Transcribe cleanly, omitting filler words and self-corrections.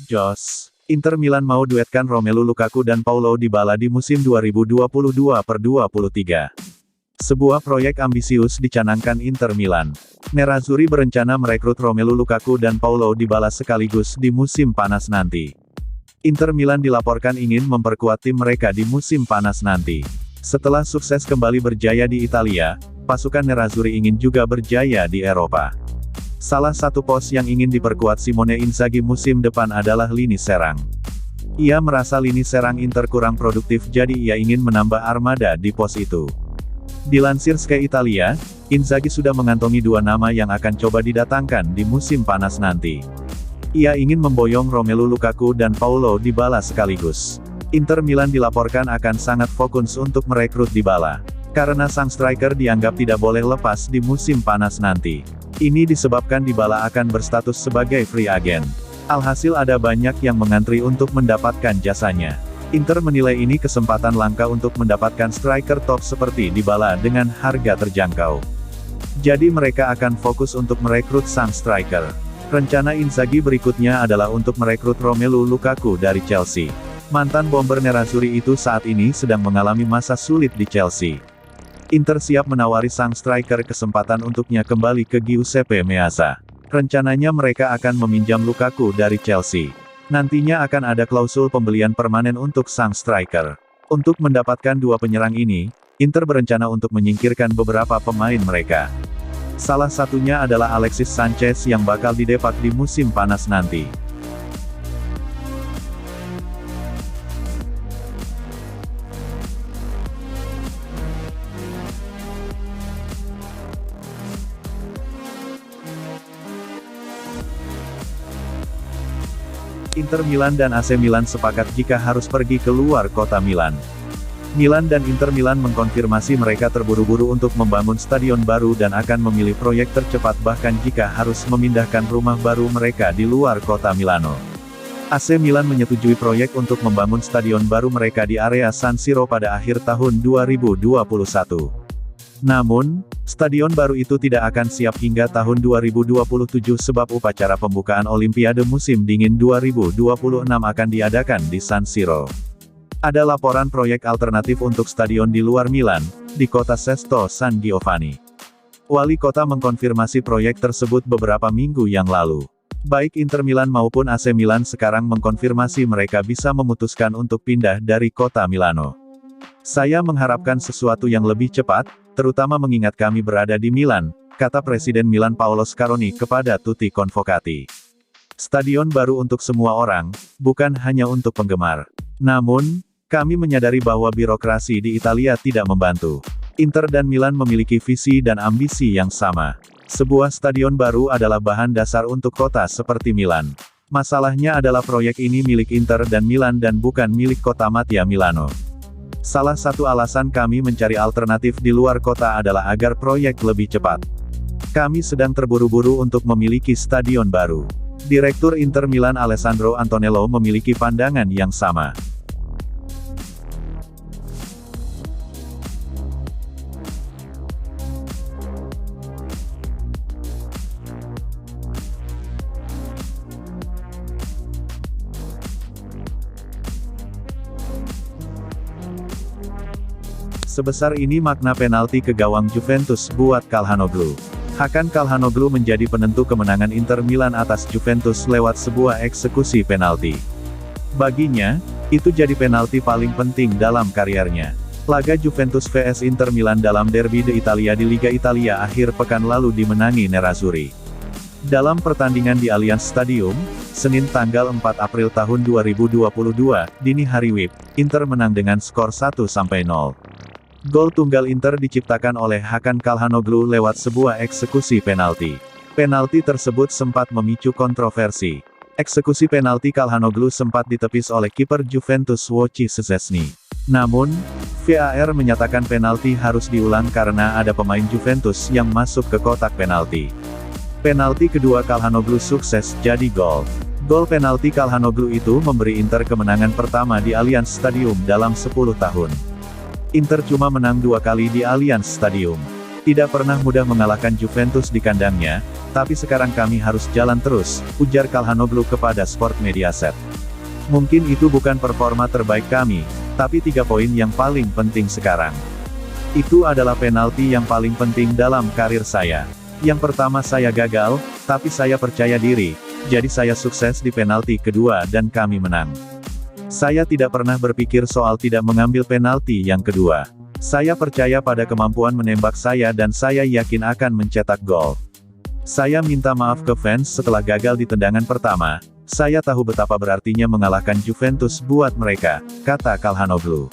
Jos, Inter Milan mau duetkan Romelu Lukaku dan Paulo Dybala di musim 2022-23. Sebuah proyek ambisius dicanangkan Inter Milan. Nerazzurri berencana merekrut Romelu Lukaku dan Paulo Dybala sekaligus di musim panas nanti. Inter Milan dilaporkan ingin memperkuat tim mereka di musim panas nanti. Setelah sukses kembali berjaya di Italia, pasukan Nerazzurri ingin juga berjaya di Eropa. Salah satu pos yang ingin diperkuat Simone Inzaghi musim depan adalah lini serang. Ia merasa lini serang Inter kurang produktif, jadi ia ingin menambah armada di pos itu. Dilansir Sky Italia, Inzaghi sudah mengantongi dua nama yang akan coba didatangkan di musim panas nanti. Ia ingin memboyong Romelu Lukaku dan Paulo Dybala sekaligus. Inter Milan dilaporkan akan sangat fokus untuk merekrut Dybala, karena sang striker dianggap tidak boleh lepas di musim panas nanti. Ini disebabkan Dybala akan berstatus sebagai free agent. Alhasil ada banyak yang mengantri untuk mendapatkan jasanya. Inter menilai ini kesempatan langka untuk mendapatkan striker top seperti Dybala dengan harga terjangkau. Jadi mereka akan fokus untuk merekrut sang striker. Rencana Inzaghi berikutnya adalah untuk merekrut Romelu Lukaku dari Chelsea. Mantan bomber Nerazzurri itu saat ini sedang mengalami masa sulit di Chelsea. Inter siap menawari sang striker kesempatan untuknya kembali ke Giuseppe Meazza. Rencananya mereka akan meminjam Lukaku dari Chelsea. Nantinya akan ada klausul pembelian permanen untuk sang striker. Untuk mendapatkan dua penyerang ini, Inter berencana untuk menyingkirkan beberapa pemain mereka. Salah satunya adalah Alexis Sanchez yang bakal didepak di musim panas nanti. Inter Milan dan AC Milan sepakat jika harus pergi ke luar kota Milan. Milan dan Inter Milan mengkonfirmasi mereka terburu-buru untuk membangun stadion baru dan akan memilih proyek tercepat bahkan jika harus memindahkan rumah baru mereka di luar kota Milano. AC Milan menyetujui proyek untuk membangun stadion baru mereka di area San Siro pada akhir tahun 2021. Namun, stadion baru itu tidak akan siap hingga tahun 2027 sebab upacara pembukaan Olimpiade musim dingin 2026 akan diadakan di San Siro. Ada laporan proyek alternatif untuk stadion di luar Milan, di kota Sesto San Giovanni. Wali kota mengkonfirmasi proyek tersebut beberapa minggu yang lalu. Baik Inter Milan maupun AC Milan sekarang mengkonfirmasi mereka bisa memutuskan untuk pindah dari kota Milano. Saya mengharapkan sesuatu yang lebih cepat, terutama mengingat kami berada di Milan, kata Presiden Milan Paolo Scaroni kepada Tutti Convocati. Stadion baru untuk semua orang, bukan hanya untuk penggemar. Namun, kami menyadari bahwa birokrasi di Italia tidak membantu. Inter dan Milan memiliki visi dan ambisi yang sama. Sebuah stadion baru adalah bahan dasar untuk kota seperti Milan. Masalahnya adalah proyek ini milik Inter dan Milan dan bukan milik kota Mattia Milano. Salah satu alasan kami mencari alternatif di luar kota adalah agar proyek lebih cepat. Kami sedang terburu-buru untuk memiliki stadion baru. Direktur Inter Milan Alessandro Antonello memiliki pandangan yang sama. Sebesar ini makna penalti ke gawang Juventus buat Calhanoglu. Hakan Calhanoglu menjadi penentu kemenangan Inter Milan atas Juventus lewat sebuah eksekusi penalti. Baginya, itu jadi penalti paling penting dalam kariernya. Laga Juventus vs Inter Milan dalam Derby d'Italia di Liga Italia akhir pekan lalu dimenangi Nerazzurri. Dalam pertandingan di Allianz Stadium, Senin tanggal 4 April tahun 2022, dini hari WIB, Inter menang dengan skor 1-0. Gol tunggal Inter diciptakan oleh Hakan Calhanoglu lewat sebuah eksekusi penalti. Penalti tersebut sempat memicu kontroversi. Eksekusi penalti Calhanoglu sempat ditepis oleh kiper Juventus Wojciech Szczesny. Namun, VAR menyatakan penalti harus diulang karena ada pemain Juventus yang masuk ke kotak penalti. Penalti kedua Calhanoglu sukses jadi gol. Gol penalti Calhanoglu itu memberi Inter kemenangan pertama di Allianz Stadium dalam 10 tahun. Inter cuma menang 2 kali di Allianz Stadium. Tidak pernah mudah mengalahkan Juventus di kandangnya, tapi sekarang kami harus jalan terus, ujar Calhanoglu kepada Sport Mediaset. Mungkin itu bukan performa terbaik kami, tapi 3 poin yang paling penting sekarang. Itu adalah penalti yang paling penting dalam karir saya. Yang pertama saya gagal, tapi saya percaya diri, jadi saya sukses di penalti kedua dan kami menang. Saya tidak pernah berpikir soal tidak mengambil penalti yang kedua. Saya percaya pada kemampuan menembak saya dan saya yakin akan mencetak gol. Saya minta maaf ke fans setelah gagal di tendangan pertama, saya tahu betapa berartinya mengalahkan Juventus buat mereka, kata Calhanoglu.